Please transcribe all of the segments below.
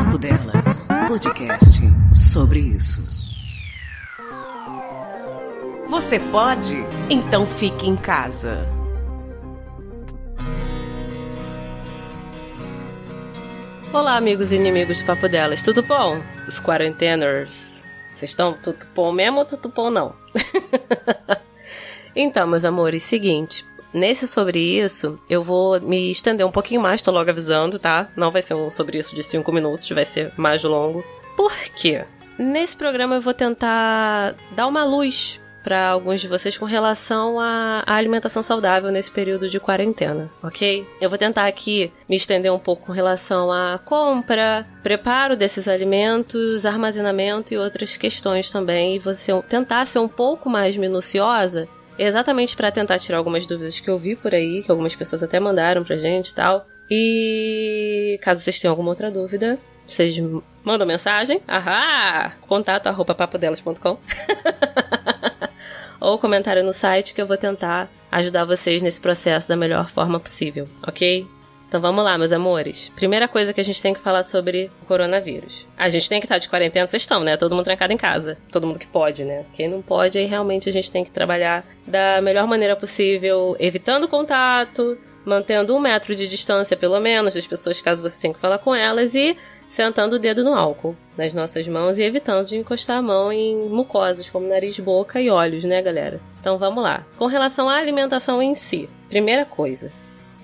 Papo Delas, podcast sobre isso. Você pode? Então fique em casa. Olá, amigos e inimigos do Papo Delas, tudo bom? Os quarenteners, vocês estão tudo bom mesmo ou tudo bom não? Então, meus amores, seguinte, nesse sobre isso, eu vou me estender um pouquinho mais, tô logo avisando, tá? Não vai ser um sobre isso de 5 minutos, vai ser mais longo. Por quê? Nesse programa eu vou tentar dar uma luz para alguns de vocês com relação à alimentação saudável nesse período de quarentena, ok? Eu vou tentar aqui me estender um pouco com relação à compra, preparo desses alimentos, armazenamento e outras questões também, e vou tentar ser um pouco mais minuciosa, exatamente para tentar tirar algumas dúvidas que eu vi por aí, que algumas pessoas até mandaram pra gente e tal. E caso vocês tenham alguma outra dúvida, vocês mandam mensagem, contato@papodelas.com ou comentário no site que eu vou tentar ajudar vocês nesse processo da melhor forma possível, ok? Então vamos lá, meus amores. Primeira coisa que a gente tem que falar sobre o coronavírus. A gente tem que estar de quarentena, vocês estão, né? Todo mundo trancado em casa. Todo mundo que pode, né? Quem não pode, aí realmente a gente tem que trabalhar da melhor maneira possível, evitando contato, mantendo 1 metro de distância, pelo menos, das pessoas, caso você tenha que falar com elas, e sentando o dedo no álcool nas nossas mãos e evitando de encostar a mão em mucosas como nariz, boca e olhos, né, galera? Então vamos lá. Com relação à alimentação em si, primeira coisa,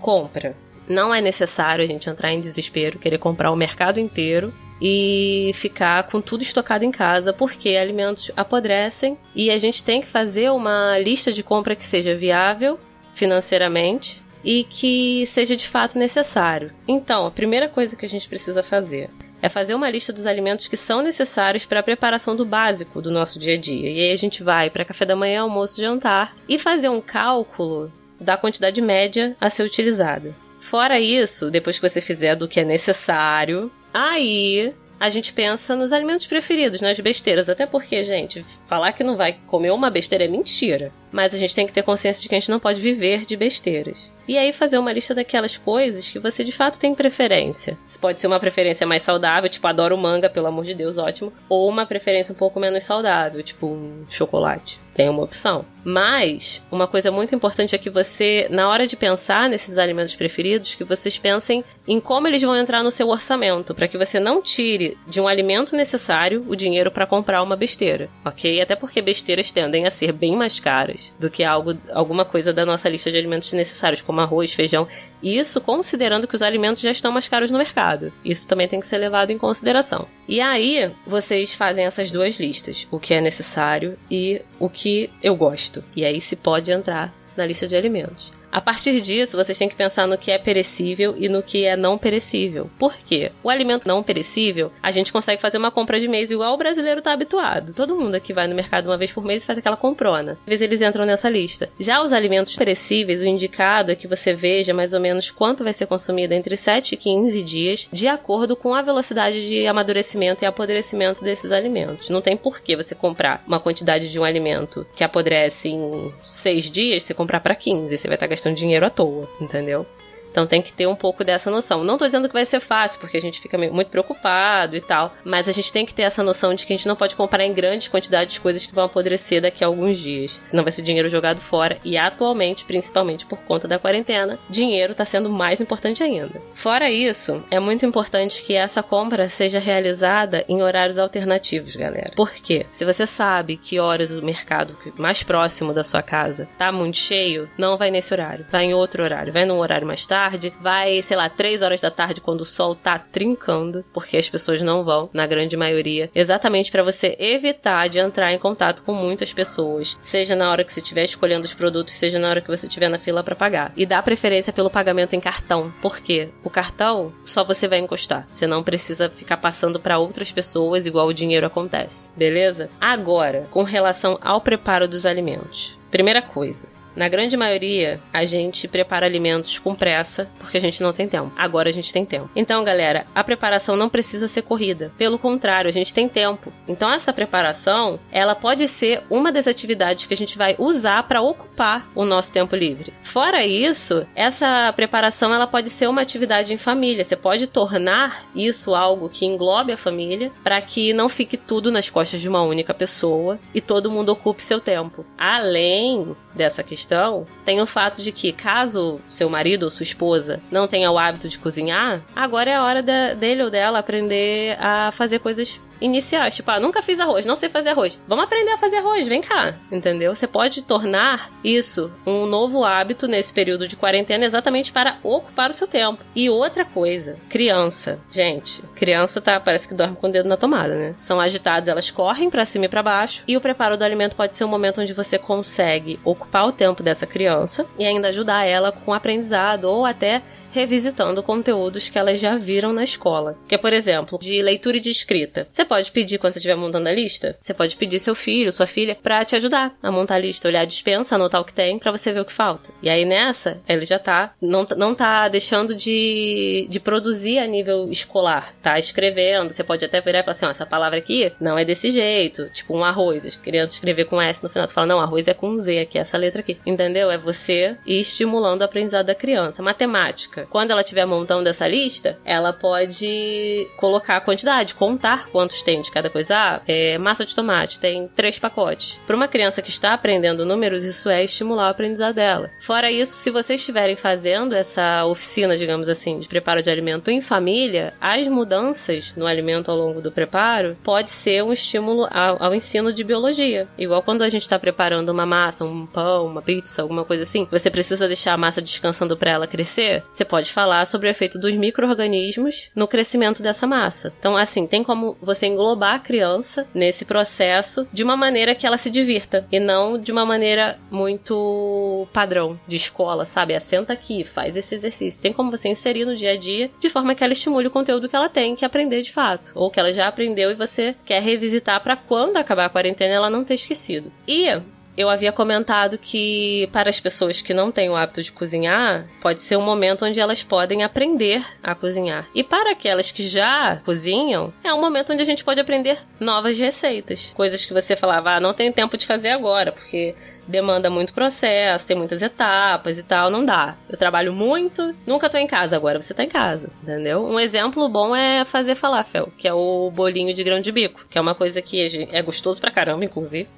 compra. Não é necessário a gente entrar em desespero, querer comprar o mercado inteiro e ficar com tudo estocado em casa, porque alimentos apodrecem e a gente tem que fazer uma lista de compra que seja viável financeiramente e que seja de fato necessário. Então, a primeira coisa que a gente precisa fazer é fazer uma lista dos alimentos que são necessários para a preparação do básico do nosso dia a dia. E aí a gente vai para café da manhã, almoço, jantar e fazer um cálculo da quantidade média a ser utilizada. Fora isso, depois que você fizer do que é necessário, aí a gente pensa nos alimentos preferidos, nas besteiras. Até porque, gente, falar que não vai comer uma besteira é mentira. Mas a gente tem que ter consciência de que a gente não pode viver de besteiras. E aí fazer uma lista daquelas coisas que você de fato tem preferência. Isso pode ser uma preferência mais saudável, tipo, adoro manga, pelo amor de Deus, ótimo. Ou uma preferência um pouco menos saudável, tipo um chocolate. Tem uma opção. Mas, uma coisa muito importante é que você, na hora de pensar nesses alimentos preferidos, que vocês pensem em como eles vão entrar no seu orçamento, para que você não tire de um alimento necessário o dinheiro para comprar uma besteira, ok? Até porque besteiras tendem a ser bem mais caras do que alguma coisa da nossa lista de alimentos necessários, como arroz, feijão. Isso considerando que os alimentos já estão mais caros no mercado. Isso também tem que ser levado em consideração. E aí, vocês fazem essas duas listas, o que é necessário e o que eu gosto. E aí se pode entrar na lista de alimentos. A partir disso, vocês têm que pensar no que é perecível e no que é não perecível. Por quê? O alimento não perecível, a gente consegue fazer uma compra de mês igual o brasileiro está habituado. Todo mundo aqui vai no mercado uma vez por mês e faz aquela comprona. Às vezes eles entram nessa lista. Já os alimentos perecíveis, o indicado é que você veja mais ou menos quanto vai ser consumido entre 7 e 15 dias, de acordo com a velocidade de amadurecimento e apodrecimento desses alimentos. Não tem por que você comprar uma quantidade de um alimento que apodrece em 6 dias, você comprar para 15, você vai estar gastando dinheiro à toa, entendeu? Então tem que ter um pouco dessa noção. Não tô dizendo que vai ser fácil, porque a gente fica muito preocupado e tal, mas a gente tem que ter essa noção de que a gente não pode comprar em grandes quantidades coisas que vão apodrecer daqui a alguns dias, senão vai ser dinheiro jogado fora. E atualmente, principalmente por conta da quarentena, dinheiro tá sendo mais importante ainda. Fora isso, é muito importante que essa compra seja realizada em horários alternativos, galera. Por quê? Se você sabe que horas do mercado mais próximo da sua casa tá muito cheio, não vai nesse horário, vai em outro horário, vai num horário mais tarde, vai, sei lá, 3 horas da tarde quando o sol tá trincando, porque as pessoas não vão, na grande maioria, exatamente para você evitar de entrar em contato com muitas pessoas, seja na hora que você estiver escolhendo os produtos, seja na hora que você estiver na fila para pagar. E dá preferência pelo pagamento em cartão, porque o cartão só você vai encostar, você não precisa ficar passando para outras pessoas igual o dinheiro acontece, beleza? Agora, com relação ao preparo dos alimentos. Primeira coisa, Na grande maioria, a gente prepara alimentos com pressa porque a gente não tem tempo. Agora a gente tem tempo. Então, galera, a preparação não precisa ser corrida. Pelo contrário, a gente tem tempo. Então, essa preparação, ela pode ser uma das atividades que a gente vai usar para ocupar o nosso tempo livre. Fora isso, essa preparação ela pode ser uma atividade em família. Você pode tornar isso algo que englobe a família para que não fique tudo nas costas de uma única pessoa e todo mundo ocupe seu tempo. Além dessa questão, tem o fato de que, caso seu marido ou sua esposa não tenha o hábito de cozinhar, agora é a hora dele ou dela aprender a fazer coisas iniciais, tipo, nunca fiz arroz, não sei fazer arroz. Vamos aprender a fazer arroz, vem cá, entendeu? Você pode tornar isso um novo hábito nesse período de quarentena exatamente para ocupar o seu tempo. E outra coisa, criança. Gente, criança parece que dorme com o dedo na tomada, né? São agitadas, elas correm pra cima e pra baixo, e o preparo do alimento pode ser um momento onde você consegue ocupar o tempo dessa criança e ainda ajudar ela com o aprendizado ou até revisitando conteúdos que elas já viram na escola. Que é, por exemplo, de leitura e de escrita. Você pode pedir, quando você estiver montando a lista, você pode pedir seu filho, sua filha, pra te ajudar a montar a lista, olhar a despensa, anotar o que tem, pra você ver o que falta. E aí nessa, ele já não tá deixando de produzir a nível escolar, tá escrevendo. Você pode até virar e falar assim, essa palavra aqui não é desse jeito, tipo um arroz. As crianças escrever com S no final, tu fala, não, arroz é com Z aqui, essa letra aqui. Entendeu? É você ir estimulando o aprendizado da criança. Matemática. Quando ela estiver montando essa lista, ela pode colocar a quantidade, contar quantos tem de cada coisa. Massa de tomate, tem 3 pacotes. Para uma criança que está aprendendo números, isso é estimular o aprendizado dela. Fora isso, se vocês estiverem fazendo essa oficina, digamos assim, de preparo de alimento em família, as mudanças no alimento ao longo do preparo pode ser um estímulo ao ensino de biologia. Igual quando a gente está preparando uma massa, um pão, uma pizza, alguma coisa assim, você precisa deixar a massa descansando para ela crescer, você pode falar sobre o efeito dos micro-organismos no crescimento dessa massa. Então, assim, tem como você englobar a criança nesse processo de uma maneira que ela se divirta e não de uma maneira muito padrão de escola, sabe? Senta aqui, faz esse exercício. Tem como você inserir no dia a dia de forma que ela estimule o conteúdo que ela tem que aprender de fato, ou que ela já aprendeu e você quer revisitar para quando acabar a quarentena ela não ter esquecido. E eu havia comentado que para as pessoas que não têm o hábito de cozinhar, pode ser um momento onde elas podem aprender a cozinhar. E para aquelas que já cozinham, é um momento onde a gente pode aprender novas receitas. Coisas que você falava, não tenho tempo de fazer agora, porque demanda muito processo, tem muitas etapas e tal, não dá. Eu trabalho muito, nunca tô em casa, agora você tá em casa, entendeu? Um exemplo bom é fazer falafel, que é o bolinho de grão de bico, que é uma coisa que é gostoso pra caramba, inclusive,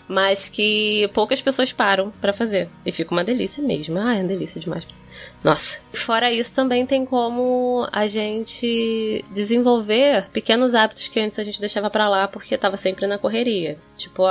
mas que poucas pessoas param pra fazer. E fica uma delícia mesmo. É uma delícia demais. Nossa. Fora isso, também tem como a gente desenvolver pequenos hábitos que antes a gente deixava pra lá porque tava sempre na correria. Tipo,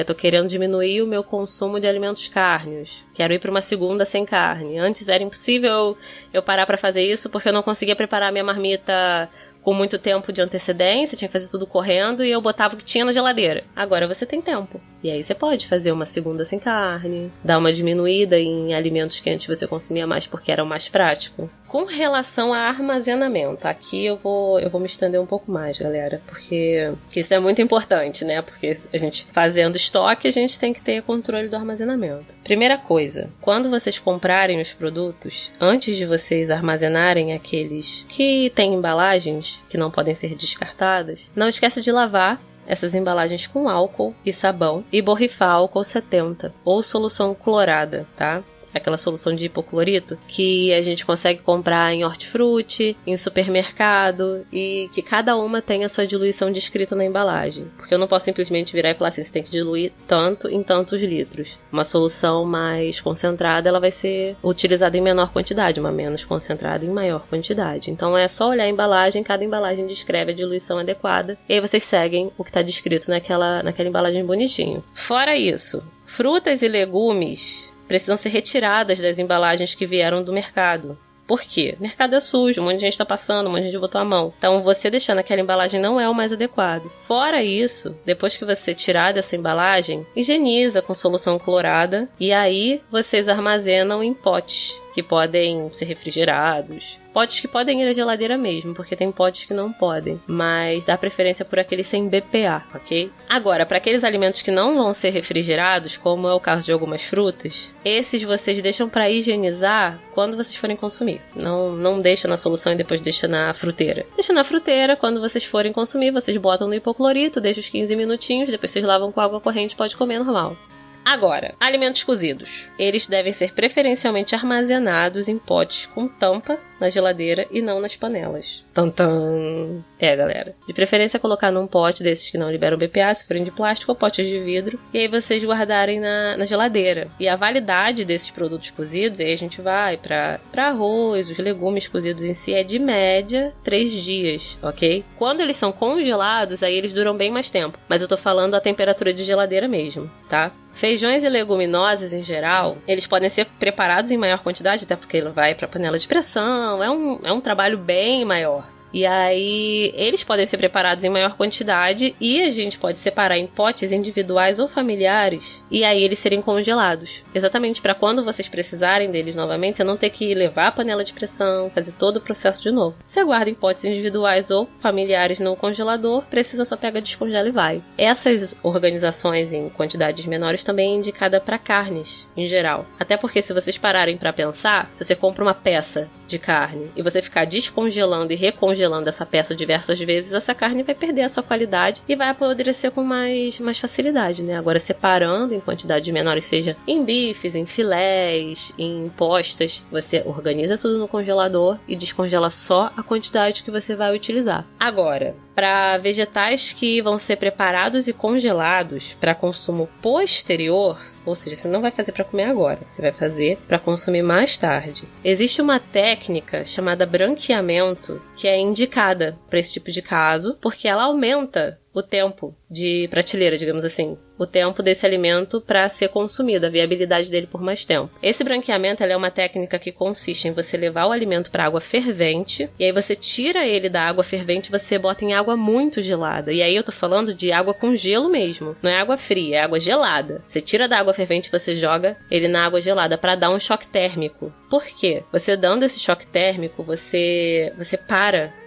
tô querendo diminuir o meu consumo de alimentos cárneos. Quero ir pra uma segunda sem carne. Antes era impossível eu parar pra fazer isso porque eu não conseguia preparar a minha marmita com muito tempo de antecedência, tinha que fazer tudo correndo e eu botava o que tinha na geladeira. Agora você tem tempo. E aí você pode fazer uma segunda sem carne, dar uma diminuída em alimentos que antes você consumia mais porque era o mais prático. Com relação a armazenamento, aqui eu vou me estender um pouco mais, galera, porque isso é muito importante, né? Porque a gente fazendo estoque, a gente tem que ter controle do armazenamento. Primeira coisa, quando vocês comprarem os produtos, antes de vocês armazenarem aqueles que têm embalagens que não podem ser descartadas, não esqueça de lavar essas embalagens com álcool e sabão e borrifar álcool 70 ou solução clorada, tá? Aquela solução de hipoclorito que a gente consegue comprar em hortifruti, em supermercado, e que cada uma tem a sua diluição descrita na embalagem. Porque eu não posso simplesmente virar e falar assim, você tem que diluir tanto em tantos litros. Uma solução mais concentrada, ela vai ser utilizada em menor quantidade, uma menos concentrada em maior quantidade. Então é só olhar a embalagem, cada embalagem descreve a diluição adequada, e aí vocês seguem o que está descrito naquela embalagem bonitinho. Fora isso, frutas e legumes precisam ser retiradas das embalagens que vieram do mercado. Por quê? O mercado é sujo, um monte de gente está passando, um monte de gente botou a mão. Então, você deixando aquela embalagem não é o mais adequado. Fora isso, depois que você tirar dessa embalagem, higieniza com solução clorada e aí vocês armazenam em potes que podem ser refrigerados. Potes que podem ir à geladeira mesmo, porque tem potes que não podem. Mas dá preferência por aqueles sem BPA, ok? Agora, para aqueles alimentos que não vão ser refrigerados, como é o caso de algumas frutas, esses vocês deixam para higienizar quando vocês forem consumir. Não deixa na solução e depois deixa na fruteira. Deixa na fruteira, quando vocês forem consumir, vocês botam no hipoclorito, deixa os 15 minutinhos, depois vocês lavam com água corrente, pode comer normal. Agora, alimentos cozidos. Eles devem ser preferencialmente armazenados em potes com tampa na geladeira e não nas panelas. Tantã! Galera. De preferência colocar num pote desses que não liberam BPA, se forem de plástico ou potes de vidro, e aí vocês guardarem na geladeira. E a validade desses produtos cozidos, aí a gente vai para arroz, os legumes cozidos em si, é de média 3 dias, ok? Quando eles são congelados, aí eles duram bem mais tempo. Mas eu tô falando a temperatura de geladeira mesmo, tá? Feijões e leguminosas, em geral, eles podem ser preparados em maior quantidade, até porque ele vai para panela de pressão, é um trabalho bem maior. E aí, eles podem ser preparados em maior quantidade e a gente pode separar em potes individuais ou familiares e aí eles serem congelados. Exatamente para quando vocês precisarem deles novamente, você não ter que levar a panela de pressão, fazer todo o processo de novo. Você guarda em potes individuais ou familiares no congelador, precisa só pega, descongela e vai. Essas organizações em quantidades menores também é indicada para carnes, em geral. Até porque se vocês pararem para pensar, você compra uma peça de carne e você ficar descongelando e recongelando essa peça diversas vezes, essa carne vai perder a sua qualidade e vai apodrecer com mais facilidade, né? Agora, separando em quantidades menores, seja em bifes, em filés, em postas, você organiza tudo no congelador e descongela só a quantidade que você vai utilizar. Agora, para vegetais que vão ser preparados e congelados para consumo posterior, ou seja, você não vai fazer para comer agora, você vai fazer para consumir mais tarde. Existe uma técnica chamada branqueamento que é indicada para esse tipo de caso, porque ela aumenta o tempo de prateleira, digamos assim. O tempo desse alimento para ser consumido, a viabilidade dele por mais tempo. Esse branqueamento é uma técnica que consiste em você levar o alimento para água fervente, e aí você tira ele da água fervente e você bota em água muito gelada. E aí eu tô falando de água com gelo mesmo, não é água fria, é água gelada. Você tira da água fervente e você joga ele na água gelada para dar um choque térmico. Por quê? Você dando esse choque térmico, você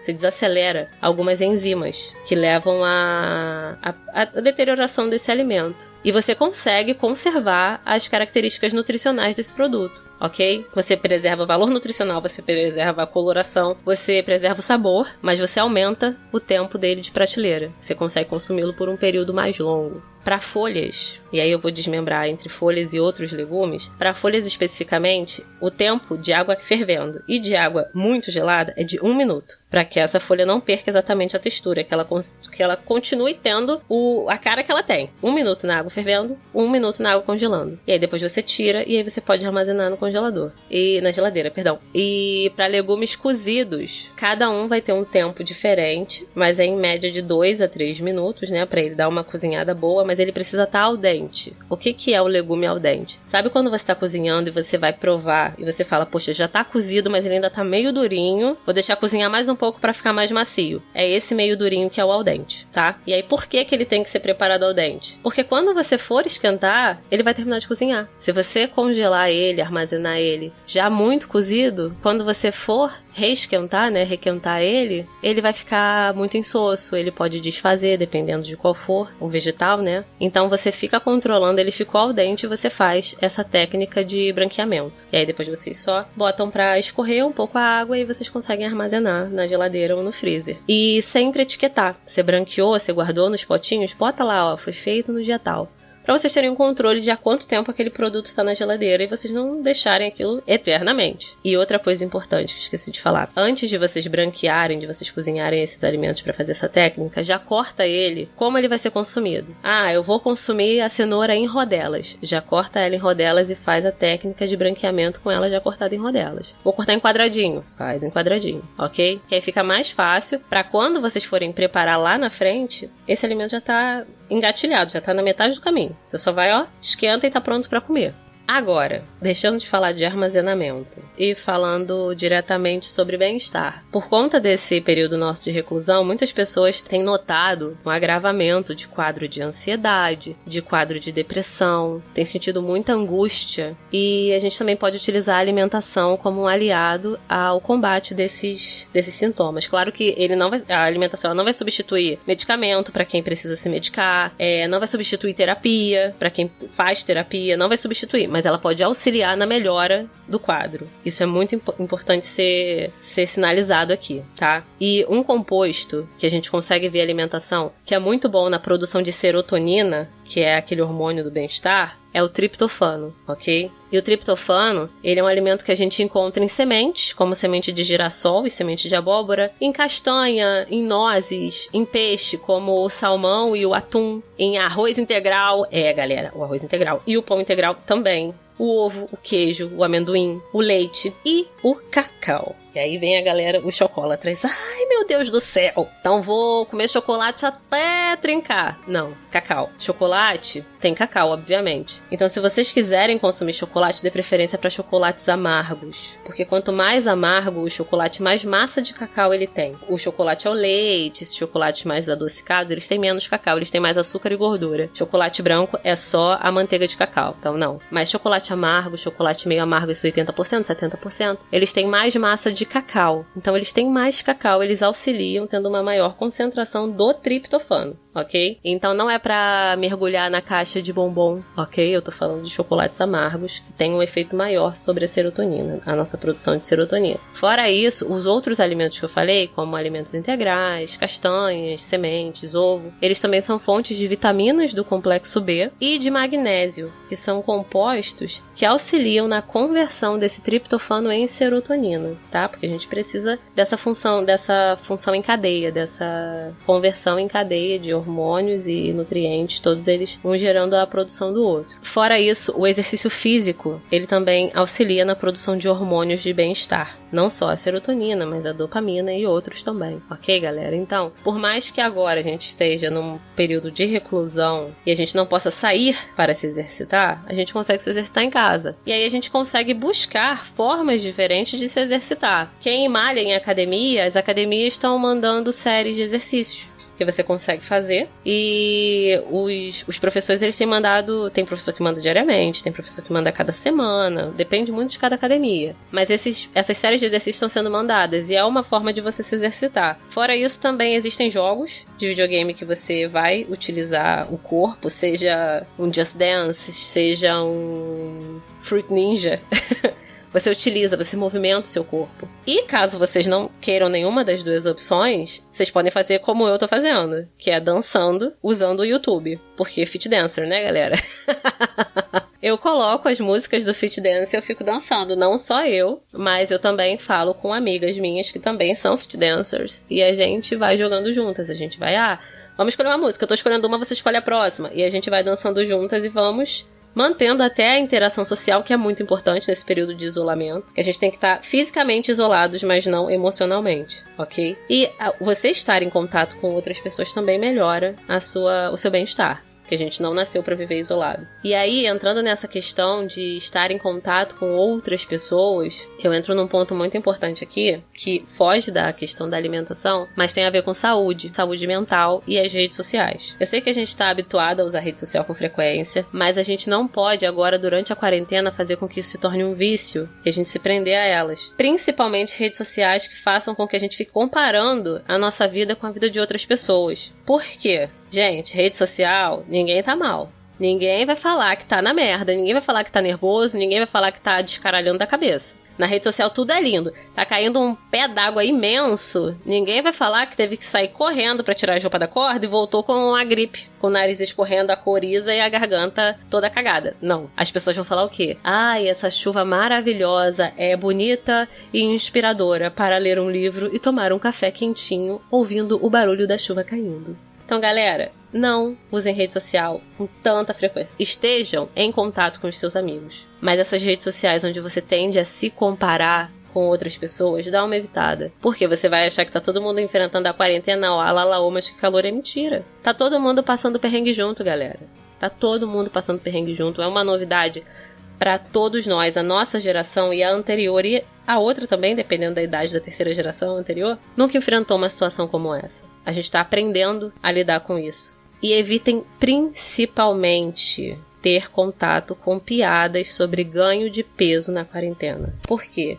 desacelera algumas enzimas que levam a deterioração desse alimento. E você consegue conservar as características nutricionais desse produto, ok? Você preserva o valor nutricional, você preserva a coloração, você preserva o sabor, mas você aumenta o tempo dele de prateleira. Você consegue consumi-lo por um período mais longo. Para folhas, e aí eu vou desmembrar entre folhas e outros legumes, para folhas especificamente, o tempo de água fervendo e de água muito gelada é de 1 minuto, para que essa folha não perca exatamente a textura, que ela continue tendo a cara que ela tem. 1 minuto na água fervendo, 1 minuto na água congelando. E aí depois você tira e aí você pode armazenar no congelador. Na geladeira, perdão. E para legumes cozidos, cada um vai ter um tempo diferente, mas é em média de 2 a 3 minutos, né, para ele dar uma cozinhada boa, mas ele precisa estar al dente. O que é o legume al dente? Sabe quando você está cozinhando e você vai provar e você fala, poxa, já está cozido, mas ele ainda está meio durinho, vou deixar cozinhar mais um pouco para ficar mais macio. É esse meio durinho que é o al dente, tá? E aí por que ele tem que ser preparado al dente? Porque quando você for esquentar, ele vai terminar de cozinhar. Se você congelar ele, armazenar ele já muito cozido, quando você for reesquentar, né, requentar ele vai ficar muito insosso, ele pode desfazer, dependendo de qual for o vegetal, né? Então você fica controlando, ele ficou al dente e você faz essa técnica de branqueamento. E aí depois vocês só botam pra escorrer um pouco a água e vocês conseguem armazenar na geladeira ou no freezer. E sempre etiquetar. Você branqueou, você guardou nos potinhos, bota lá, ó, foi feito no dia tal. Pra vocês terem um controle de há quanto tempo aquele produto está na geladeira e vocês não deixarem aquilo eternamente. E outra coisa importante que esqueci de falar. Antes de vocês branquearem, de vocês cozinharem esses alimentos para fazer essa técnica, já corta ele como ele vai ser consumido. Ah, eu vou consumir a cenoura em rodelas. Já corta ela em rodelas e faz a técnica de branqueamento com ela já cortada em rodelas. Vou cortar em quadradinho. Faz em quadradinho, ok? Que aí fica mais fácil para quando vocês forem preparar lá na frente, esse alimento já tá engatilhado, já tá na metade do caminho. Você só vai, ó, esquenta e tá pronto para comer. Agora, deixando de falar de armazenamento e falando diretamente sobre bem-estar. Por conta desse período nosso de reclusão, muitas pessoas têm notado um agravamento de quadro de ansiedade, de quadro de depressão, têm sentido muita angústia, e a gente também pode utilizar a alimentação como um aliado ao combate desses sintomas. Claro que a alimentação não vai substituir medicamento para quem precisa se medicar, não vai substituir terapia para quem faz terapia, não vai substituir, mas ela pode auxiliar na melhora do quadro. Isso é muito importante ser sinalizado aqui, tá? E um composto que a gente consegue ver a alimentação, que é muito bom na produção de serotonina, que é aquele hormônio do bem-estar, é o triptofano, ok? E o triptofano, ele é um alimento que a gente encontra em sementes, como semente de girassol e semente de abóbora, em castanha, em nozes, em peixe, como o salmão e o atum, em arroz integral, galera, o arroz integral, e o pão integral também, o ovo, o queijo, o amendoim, o leite e o cacau. E aí vem a galera, os chocolatras. Ai, meu Deus do céu! Então vou comer chocolate até trincar. Não, cacau. Chocolate tem cacau, obviamente. Então, se vocês quiserem consumir chocolate, dê preferência para chocolates amargos. Porque quanto mais amargo o chocolate, mais massa de cacau ele tem. O chocolate ao leite, esses chocolates mais adocicados, eles têm menos cacau, eles têm mais açúcar e gordura. Chocolate branco é só a manteiga de cacau. Então, não. Mas chocolate amargo, chocolate meio amargo, isso 80%, 70%, eles têm mais massa de cacau. Então, eles têm mais cacau, eles auxiliam tendo uma maior concentração do triptofano, ok? Então, não é pra mergulhar na caixa de bombom, ok? Eu tô falando de chocolates amargos que têm um efeito maior sobre a serotonina, a nossa produção de serotonina. Fora isso, os outros alimentos que eu falei, como alimentos integrais, castanhas, sementes, ovo, eles também são fontes de vitaminas do complexo B e de magnésio, que são compostos que auxiliam na conversão desse triptofano em serotonina, tá? Porque a gente precisa dessa função em cadeia, dessa conversão em cadeia de hormônios e nutrientes, todos eles vão gerando a produção do outro. Fora isso, o exercício físico, ele também auxilia na produção de hormônios de bem-estar. Não só a serotonina, mas a dopamina e outros também. Ok, galera? Então, por mais que agora a gente esteja num período de reclusão e a gente não possa sair para se exercitar, a gente consegue se exercitar em casa. E aí a gente consegue buscar formas diferentes de se exercitar. Quem malha em academia, as academias estão mandando séries de exercícios que você consegue fazer, e os professores, eles têm mandado, tem professor que manda diariamente, tem professor que manda a cada semana, depende muito de cada academia, mas essas séries de exercícios estão sendo mandadas, e é uma forma de você se exercitar. Fora isso, também existem jogos de videogame que você vai utilizar o corpo, seja um Just Dance, seja um Fruit Ninja. Você movimenta o seu corpo. E caso vocês não queiram nenhuma das duas opções, vocês podem fazer como eu tô fazendo, que é dançando usando o YouTube. Porque Fit Dancer, né, galera? Eu coloco as músicas do Fit Dance e eu fico dançando. Não só eu, mas eu também falo com amigas minhas que também são Fit Dancers. E a gente vai jogando juntas. A gente vai, vamos escolher uma música. Eu tô escolhendo uma, você escolhe a próxima. E a gente vai dançando juntas e vamos mantendo até a interação social, que é muito importante nesse período de isolamento. Que a gente tem que estar fisicamente isolados, mas não emocionalmente, ok? E você estar em contato com outras pessoas também melhora o seu bem-estar. Que a gente não nasceu para viver isolado. E aí, entrando nessa questão de estar em contato com outras pessoas, eu entro num ponto muito importante aqui, que foge da questão da alimentação, mas tem a ver com saúde mental e as redes sociais. Eu sei que a gente está habituado a usar rede social com frequência, mas a gente não pode agora, durante a quarentena, fazer com que isso se torne um vício e a gente se prender a elas. Principalmente redes sociais que façam com que a gente fique comparando a nossa vida com a vida de outras pessoas. Por quê? Gente, rede social, ninguém tá mal. Ninguém vai falar que tá na merda, ninguém vai falar que tá nervoso, ninguém vai falar que tá descaralhando da cabeça. Na rede social tudo é lindo. Tá caindo um pé d'água imenso, ninguém vai falar que teve que sair correndo pra tirar a roupa da corda e voltou com a gripe, com o nariz escorrendo, a coriza e a garganta toda cagada. Não. As pessoas vão falar o quê? Ai, essa chuva maravilhosa é bonita e inspiradora para ler um livro e tomar um café quentinho ouvindo o barulho da chuva caindo. Então, galera, não usem rede social com tanta frequência. Estejam em contato com os seus amigos. Mas essas redes sociais onde você tende a se comparar com outras pessoas, dá uma evitada. Porque você vai achar que tá todo mundo enfrentando a quarentena, mas que calor é mentira. Tá todo mundo passando perrengue junto, galera. Tá todo mundo passando perrengue junto. É uma novidade para todos nós, a nossa geração e a anterior e a outra também, dependendo da idade da terceira geração anterior, nunca enfrentou uma situação como essa. A gente está aprendendo a lidar com isso. E evitem principalmente ter contato com piadas sobre ganho de peso na quarentena. Por quê?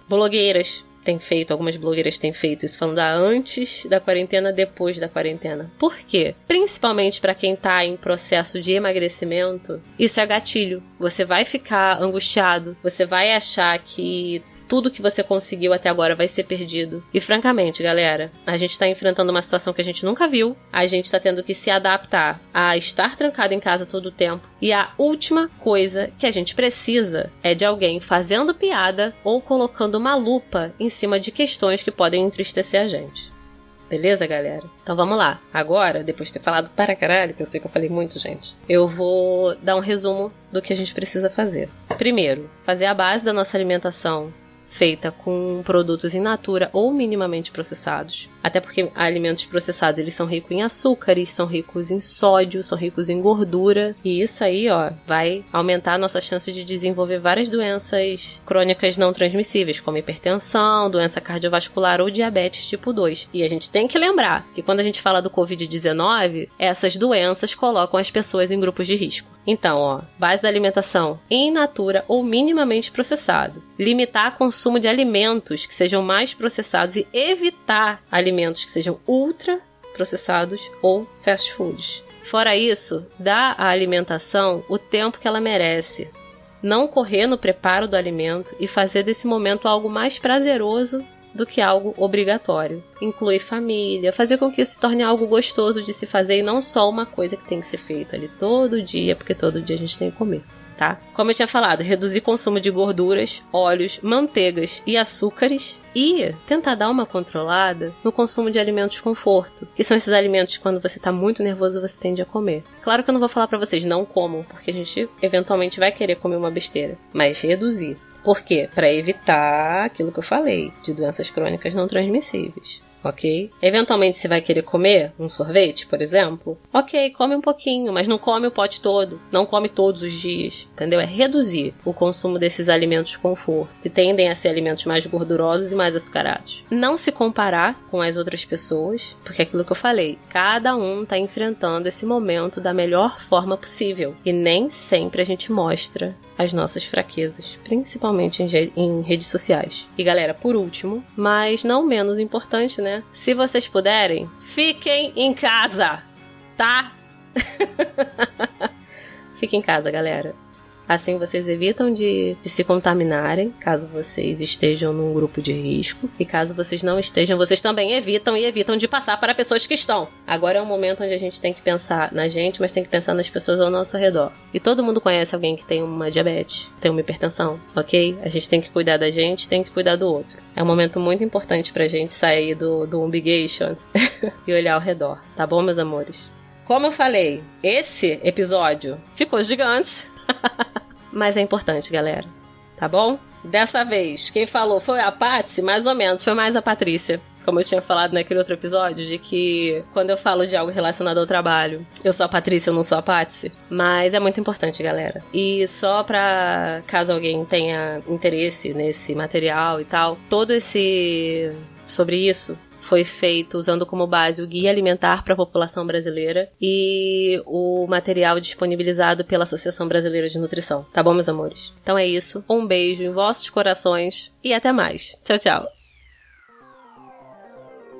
Algumas blogueiras têm feito isso, falando antes da quarentena, depois da quarentena. Por quê? Principalmente para quem tá em processo de emagrecimento, isso é gatilho. Você vai ficar angustiado, você vai achar que tudo que você conseguiu até agora vai ser perdido. E francamente, galera, a gente tá enfrentando uma situação que a gente nunca viu. A gente tá tendo que se adaptar a estar trancado em casa todo o tempo. E a última coisa que a gente precisa é de alguém fazendo piada ou colocando uma lupa em cima de questões que podem entristecer a gente. Beleza, galera? Então vamos lá. Agora, depois de ter falado para caralho, que eu sei que eu falei muito, gente, eu vou dar um resumo do que a gente precisa fazer. Primeiro, fazer a base da nossa alimentação feita com produtos in natura ou minimamente processados. Até porque alimentos processados, eles são ricos em açúcares, são ricos em sódio, são ricos em gordura. E isso aí, ó, vai aumentar a nossa chance de desenvolver várias doenças crônicas não transmissíveis, como hipertensão, doença cardiovascular ou diabetes tipo 2. E a gente tem que lembrar que quando a gente fala do Covid-19, essas doenças colocam as pessoas em grupos de risco. Então, ó, base da alimentação in natura ou minimamente processado. Limitar o consumo de alimentos que sejam mais processados e evitar alimentos que sejam ultra processados ou fast foods. Fora isso, dá à alimentação o tempo que ela merece. Não correr no preparo do alimento e fazer desse momento algo mais prazeroso do que algo obrigatório. Incluir família, fazer com que isso se torne algo gostoso de se fazer e não só uma coisa que tem que ser feita ali todo dia, porque todo dia a gente tem que comer. Tá? Como eu tinha falado, reduzir consumo de gorduras, óleos, manteigas e açúcares e tentar dar uma controlada no consumo de alimentos conforto, que são esses alimentos que quando você tá muito nervoso você tende a comer. Claro que eu não vou falar pra vocês não comam, porque a gente eventualmente vai querer comer uma besteira, mas reduzir. Por quê? Pra evitar aquilo que eu falei, de doenças crônicas não transmissíveis. Ok? Eventualmente você vai querer comer um sorvete, por exemplo. Ok, come um pouquinho, mas não come o pote todo. Não come todos os dias, entendeu? É reduzir o consumo desses alimentos conforto, que tendem a ser alimentos mais gordurosos e mais açucarados. Não se comparar com as outras pessoas, porque é aquilo que eu falei, cada um tá enfrentando esse momento da melhor forma possível. E nem sempre a gente mostra as nossas fraquezas, principalmente em redes sociais. E galera, por último, mas não menos importante, né? Se vocês puderem, fiquem em casa, tá? Fiquem em casa, galera. Assim vocês evitam de se contaminarem, caso vocês estejam num grupo de risco. E caso vocês não estejam, vocês também evitam de passar para pessoas que estão. Agora é um momento onde a gente tem que pensar na gente, mas tem que pensar nas pessoas ao nosso redor. E todo mundo conhece alguém que tem uma diabetes, tem uma hipertensão, ok? A gente tem que cuidar da gente, tem que cuidar do outro. É um momento muito importante pra gente sair do umbigation e olhar ao redor, tá bom, meus amores? Como eu falei, esse episódio ficou gigante. Mas é importante, galera. Tá bom? Dessa vez, quem falou foi a Patsy, mais ou menos. Foi mais a Patrícia. Como eu tinha falado naquele outro episódio, de que quando eu falo de algo relacionado ao trabalho, eu sou a Patrícia, eu não sou a Patsy. Mas é muito importante, galera. E só pra caso alguém tenha interesse nesse material e tal, todo esse... sobre isso... foi feito usando como base o Guia Alimentar para a População Brasileira e o material disponibilizado pela Associação Brasileira de Nutrição. Tá bom, meus amores? Então é isso. Um beijo em vossos corações e até mais. Tchau, tchau.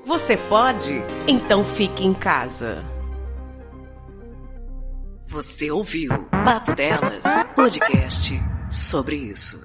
Você pode? Então fique em casa. Você ouviu Papo Delas, podcast sobre isso.